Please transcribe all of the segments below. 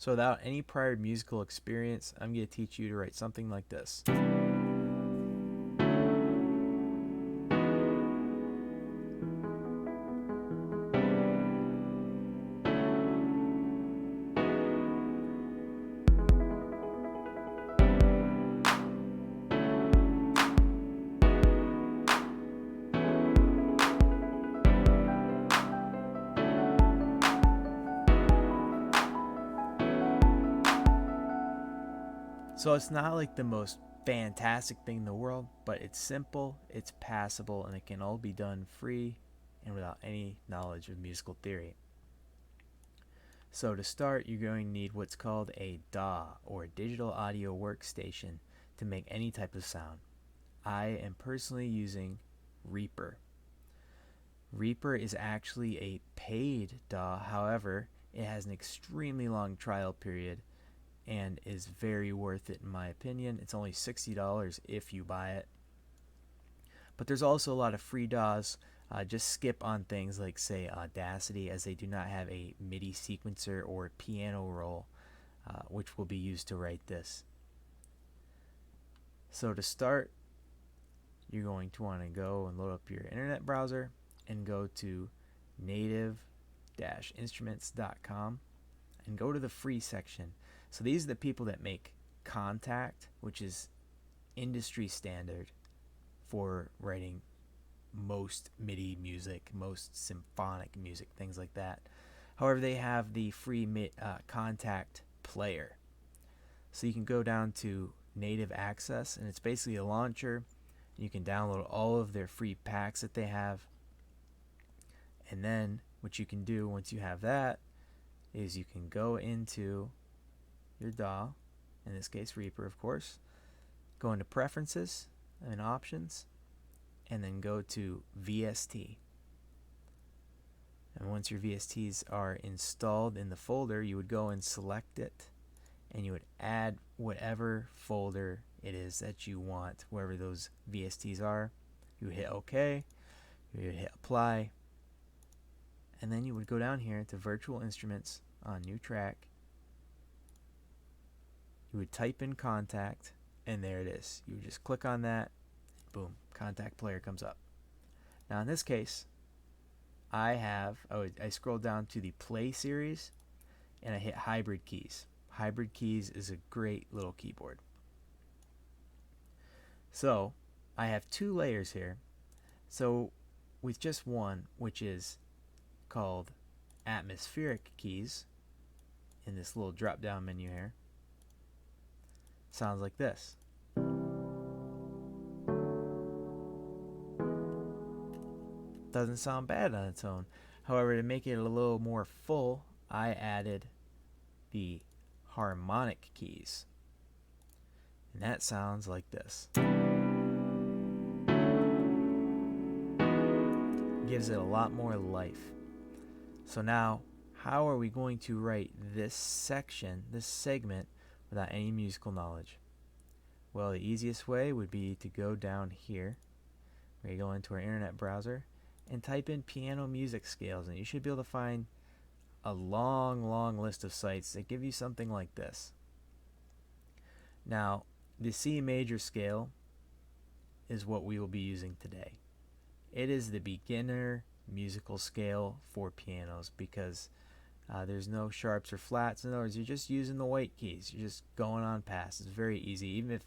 So without any prior musical experience, I'm going to teach you to write something like this. So it's not like the most fantastic thing in the world, but it's simple, it's passable, and it can all be done free and without any knowledge of musical theory. So to start, you're going to need what's called a DAW, or digital audio workstation, to make any type of sound. I am personally using Reaper. Reaper is actually a paid DAW, however, it has an extremely long trial period and is very worth it in my opinion. It's only $60 if you buy it. But there's also a lot of free DAWs. Just skip on things like, say, Audacity, as they do not have a MIDI sequencer or piano roll, which will be used to write this. So to start, you're going to want to go and load up your internet browser and go to native-instruments.com and go to the free section. So these are the people that make Contact, which is industry standard for writing most MIDI music, most symphonic music, things like that. However, they have the free Contact player. So you can go down to Native Access, and it's basically a launcher. You can download all of their free packs that they have. And then what you can do once you have that is you can go into your DAW, in this case Reaper of course, go into Preferences and Options, and then go to VST. And once your VSTs are installed in the folder, you would go and select it, and you would add whatever folder it is that you want, wherever those VSTs are. You would hit OK, you would hit Apply, and then you would go down here to Virtual Instruments on New Track. You would type in Contact, and there it is. You would just click on that, boom, Contact player comes up. Now in this case, I scrolled down to the Play series, and I hit Hybrid Keys. Hybrid Keys is a great little keyboard. So I have two layers here. So with just one, which is called Atmospheric Keys, in this little drop down menu here, sounds like this. Doesn't sound bad on its own. However, to make it a little more full, I added the harmonic keys, and that sounds like this. Gives it a lot more life. So now, how are we going to write this section, this segment, without any musical knowledge? Well, the easiest way would be to go down here, where you go into our internet browser, and type in piano music scales, and you should be able to find a long list of sites that give you something like this. Now, the C major scale is what we will be using today. It is the beginner musical scale for pianos because there's no sharps or flats. In other words, you're just using the white keys. You're just going on past. It's very easy. Even if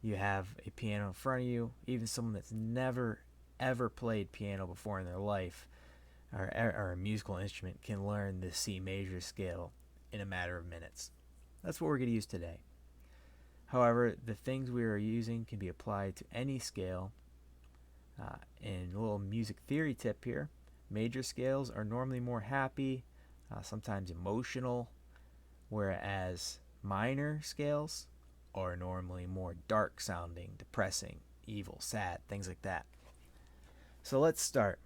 you have a piano in front of you, even someone that's never ever played piano before in their life, or a musical instrument, can learn the C major scale in a matter of minutes. That's what we're going to use today. However, the things we are using can be applied to any scale. And a little music theory tip here: major scales are normally more happy, sometimes emotional, whereas minor scales are normally more dark sounding, depressing, evil, sad, things like that. So let's start.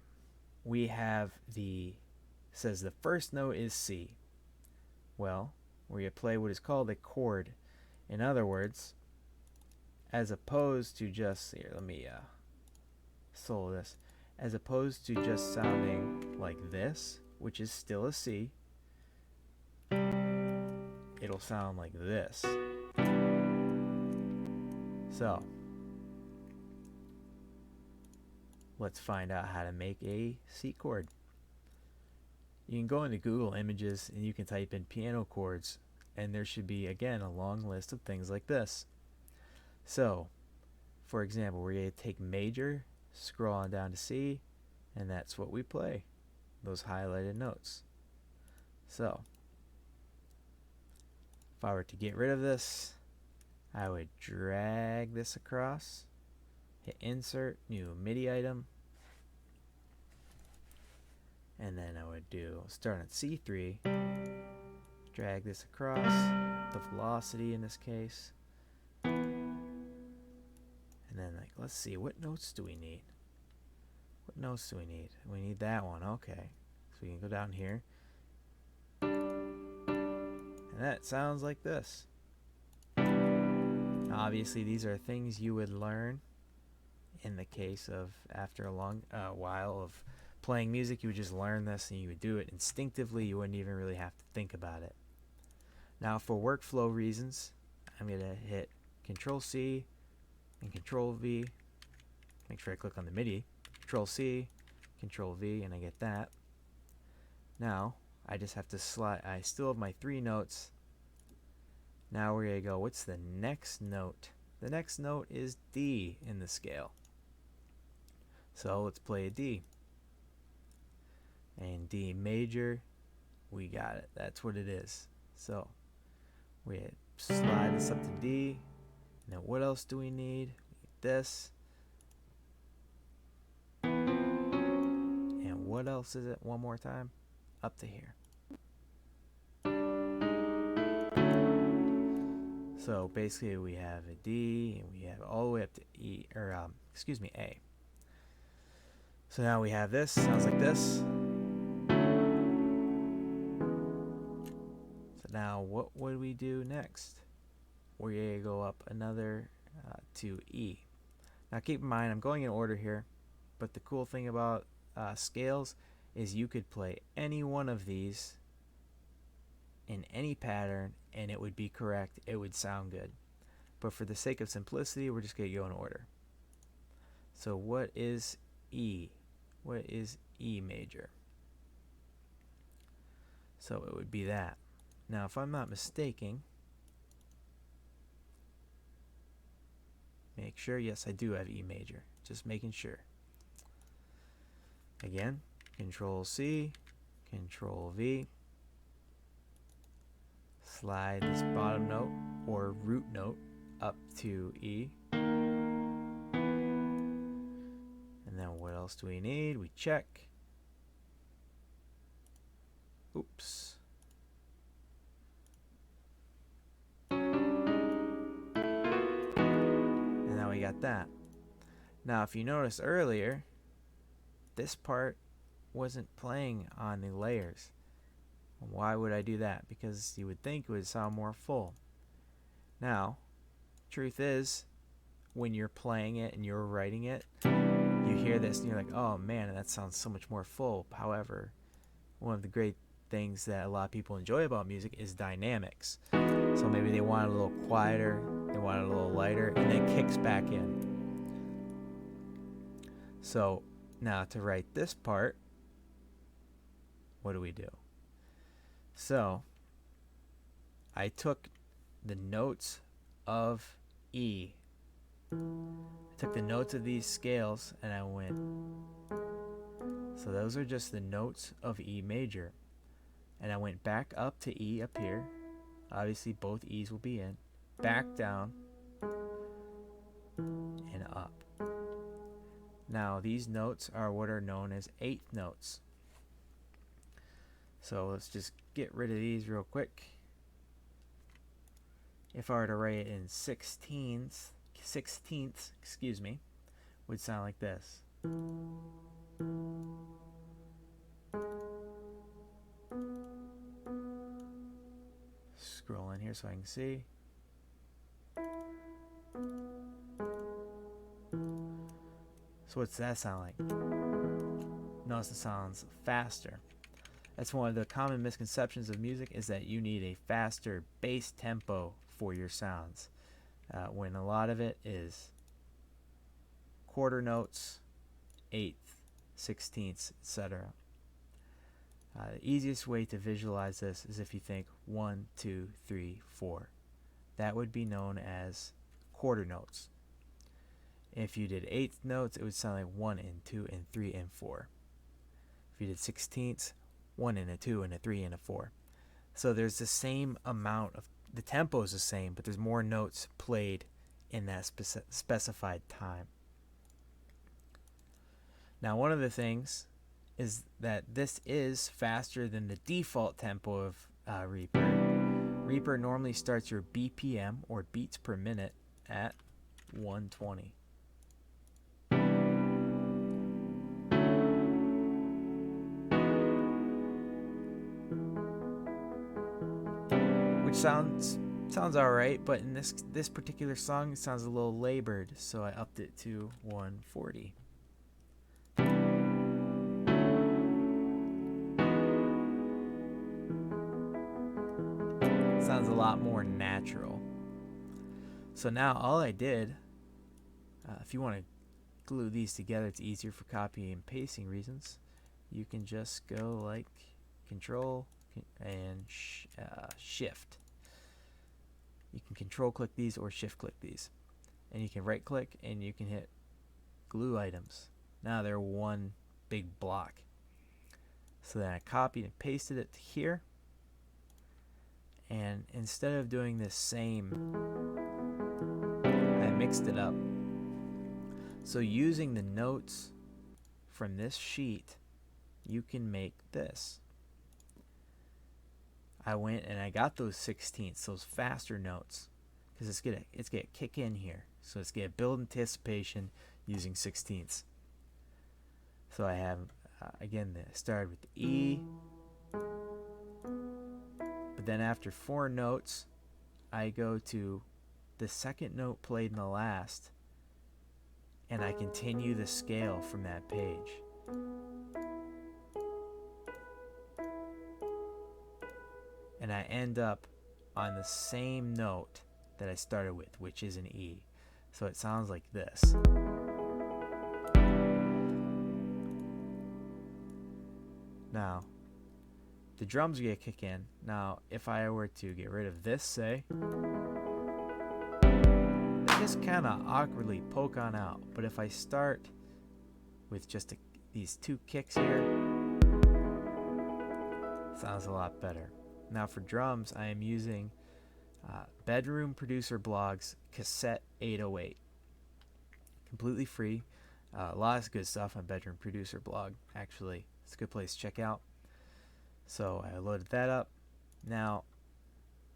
We have says the first note is C. Well, we play what is called a chord. In other words, as opposed to just, here, let me solo this, as opposed to just sounding like this, which is still a C, it'll it'll sound like this. So, let's find out how to make a C chord. You can go into Google Images and you can type in piano chords, and there should be, again, a long list of things like this. So, for example, we're going to take major, scroll on down to C, and that's what we play, those highlighted notes. So, if I were to get rid of this, I would drag this across, hit insert, new MIDI item, and then I would start on C3, drag this across, the velocity in this case, and then let's see, what notes do we need? What notes do we need? We need that one, okay. So we can go down here, and that sounds like this. Now, obviously these are things you would learn in the case of after a long while of playing music. You would just learn this and you would do it instinctively. You wouldn't even really have to think about it. Now for workflow reasons, I'm going to hit Control C and Control V. Make sure I click on the MIDI. Control C, Control V, and I get that. Now I just have to slide. I still have my 3 notes. Now we're going to go, what's the next note? The next note is D in the scale. So let's play a D. And D major, we got it. That's what it is. So we slide this up to D. Now what else do we need? We need this. And what else is it? One more time. Up to here. So basically we have a D and we have all the way up to E, or A. So now we have this, sounds like this. So now what would we do next? We're going to go up another to E. Now keep in mind, I'm going in order here, but the cool thing about scales is you could play any one of these in any pattern and it would be correct, it would sound good. But for the sake of simplicity, we're just going to go in order. So what is E? What is E major? So it would be that. Now if I'm not mistaken, make sure, yes I do have E major, just making sure. Again, Control C, Control V, slide this bottom note or root note up to E. And then what else do we need? We check. Oops. And now we got that. Now if you notice earlier, this part wasn't playing on the layers. Why would I do that? Because you would think it would sound more full. Now, truth is, when you're playing it and you're writing it, you hear this and you're like, oh man, that sounds so much more full. However, one of the great things that a lot of people enjoy about music is dynamics. So maybe they want it a little quieter, they want it a little lighter, and then it kicks back in. So now to write this part, what do? So I took the notes of E. I took the notes of these scales and I went. So those are just the notes of E major. And I went back up to E up here. Obviously both E's will be in. Back down and up. Now these notes are what are known as eighth notes. So let's just get rid of these real quick. If I were to write it in sixteenths, excuse me, would sound like this. Scroll in here so I can see. So what's that sound like? Notice it sounds faster. That's one of the common misconceptions of music, is that you need a faster bass tempo for your sounds, when a lot of it is quarter notes, eighth, sixteenths, etc. The easiest way to visualize this is if you think 1, 2, 3, 4. That would be known as quarter notes. If you did eighth notes, it would sound like 1 and 2 and 3 and 4. If you did sixteenths, 1 and a 2 and a 3 and a 4. So there's the same amount of, the tempo is the same, but there's more notes played in that specified time. Now, one of the things is that this is faster than the default tempo of Reaper. Reaper normally starts your BPM, or beats per minute, at 120. Which sounds alright, but in this particular song it sounds a little labored, so I upped it to 140. Sounds a lot more natural. So now all I did, if you want to glue these together, it's easier for copy and pasting reasons. You can just go like Control and Shift. You can Control click these or Shift click these, and you can right click and you can hit glue items. Now they're one big block. So then I copied and pasted it to here. And instead of doing the same, I mixed it up. So using the notes from this sheet, you can make this. I went and I got those sixteenths, those faster notes, because it's gonna kick in here. So it's gonna build anticipation using sixteenths. So I have again, started with the E. But then after 4 notes, I go to the second note played in the last, and I continue the scale from that page. And I end up on the same note that I started with, which is an E. So it sounds like this. Now, the drums are going to kick in. Now, if I were to get rid of this, say, they just kind of awkwardly poke on out. But if I start with just these 2 kicks here, it sounds a lot better. Now for drums, I am using Bedroom Producer Blog's Cassette 808. Completely free. A lot of good stuff on Bedroom Producer Blog, actually. It's a good place to check out. So I loaded that up. Now,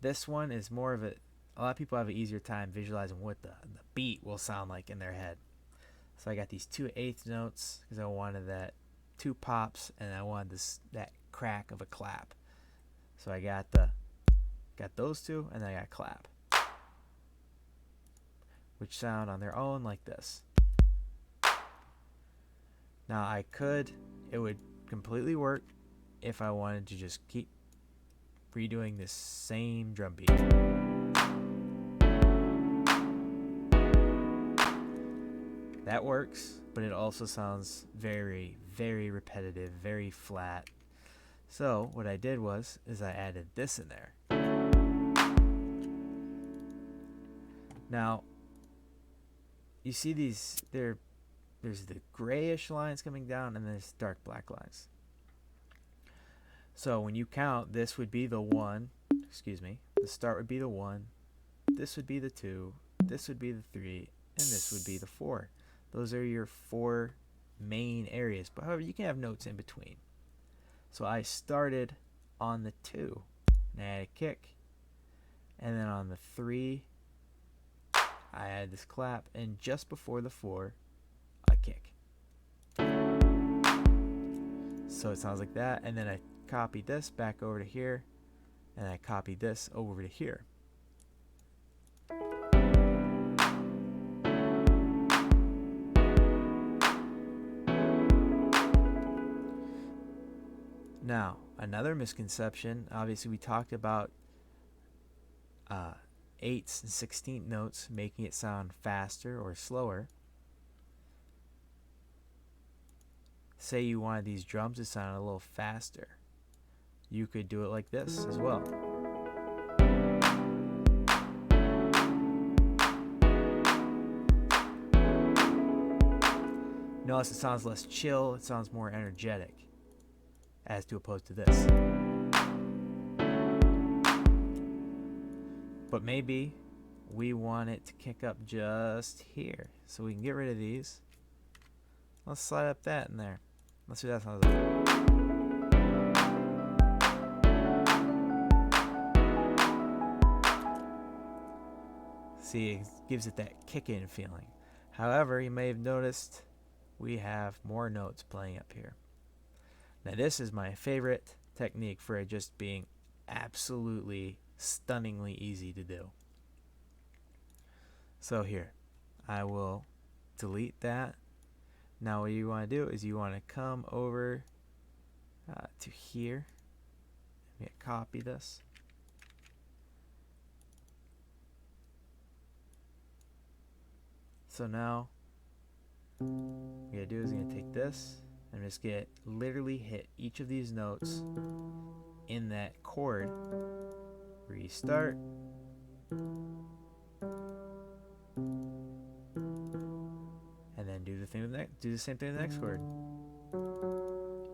this one is more of a lot of people have an easier time visualizing what the beat will sound like in their head. So I got these 2 eighth notes because I wanted that 2 pops, and I wanted that crack of a clap. So I got those 2, and then I got clap, which sound on their own like this. Now it would completely work if I wanted to just keep redoing this same drum beat. That works, but it also sounds very, very repetitive, very flat. So what I did was I added this in there. Now, you see these, there's the grayish lines coming down, and there's dark black lines. So when you count, this would be the 1, the start would be the 1, this would be the 2, this would be the 3, and this would be the 4. Those are your 4 main areas, but however, you can have notes in between. So I started on the 2, and I had a kick, and then on the 3, I had this clap, and just before the 4, a kick. So it sounds like that, and then I copied this back over to here, and I copied this over to here. Now, another misconception, obviously we talked about eighths and 16th notes making it sound faster or slower. Say you wanted these drums to sound a little faster. You could do it like this as well. Notice it sounds less chill, it sounds more energetic, as to opposed to this. But maybe we want it to kick up just here, so we can get rid of these. Let's slide up that in there. Let's see what that sounds like. See, it gives it that kick-in feeling. However, you may have noticed we have more notes playing up here. Now this is my favorite technique for it just being absolutely stunningly easy to do. So here, I will delete that. Now what you want to do is you want to come over to here. Let me copy this. So now what I'm going to do is I'm going to take this and just literally hit each of these notes in that chord. Restart. And then do the same thing with the next chord.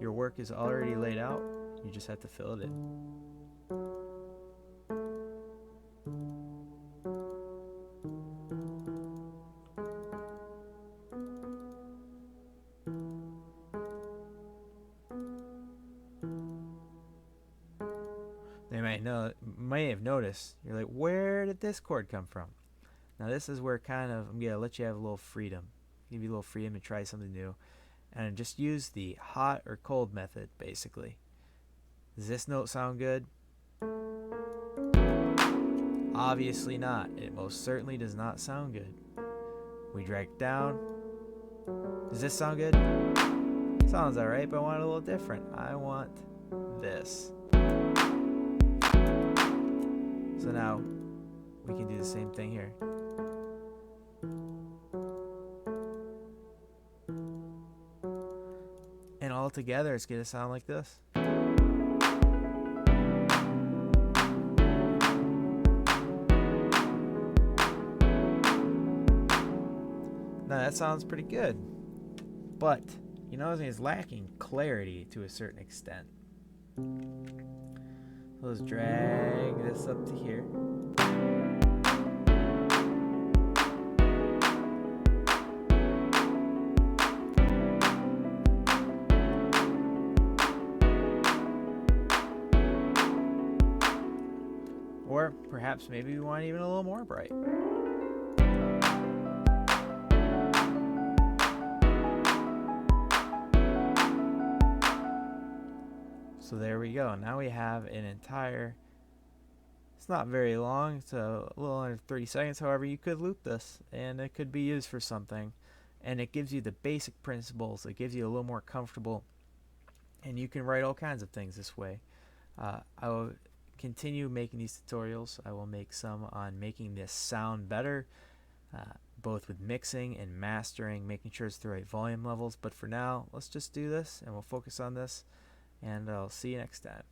Your work is already laid out. You just have to fill it in. They might have noticed, you're like, where did this chord come from? Now this is where I'm going to let you have a little freedom. Give you a little freedom to try something new. And just use the hot or cold method, basically. Does this note sound good? Obviously not. It most certainly does not sound good. We drag it down. Does this sound good? Sounds alright, but I want it a little different. I want this. So now we can do the same thing here. And all together it's going to sound like this. Now that sounds pretty good, but you know, it's lacking clarity to a certain extent. So let's drag this up to here. Or perhaps maybe we want even a little more bright. So there we go. Now we have an entire, it's not very long, it's a little under 30 seconds. However, you could loop this and it could be used for something. And it gives you the basic principles. It gives you a little more comfortable. And you can write all kinds of things this way. I will continue making these tutorials. I will make some on making this sound better, both with mixing and mastering, making sure it's the right volume levels. But for now, let's just do this and we'll focus on this. And I'll see you next time.